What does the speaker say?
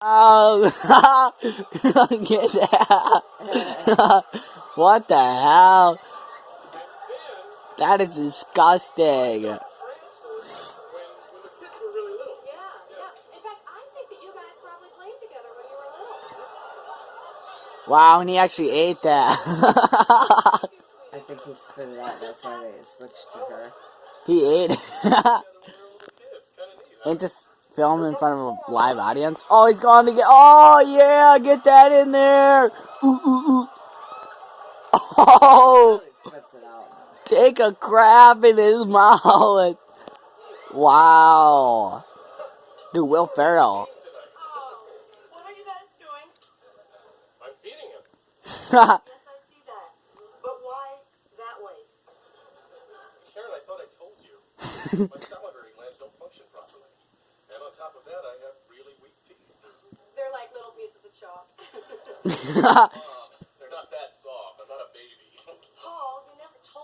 Oh, get that. What the hell? That is disgusting. Yeah, yeah. In fact, I think that you guys probably played together when you were little. Wow, and he actually ate that. I think he spit it out. That's why they switched to her. He ate it. Ain't this film in front of a live audience? Oh, he's going to get. Oh, yeah, get that in there. Ooh, ooh, ooh. Oh, He spits it out. take a crap in his mouth. Wow. Dude, Will Ferrell. Oh, what are you guys doing? I'm feeding him. Yes, I see that. But why that way? Sharon, I thought I told you. My salivary glands don't function properly. And on top of that, I have really weak teeth. They're like little pieces of chalk. They're not that soft. I'm not a baby.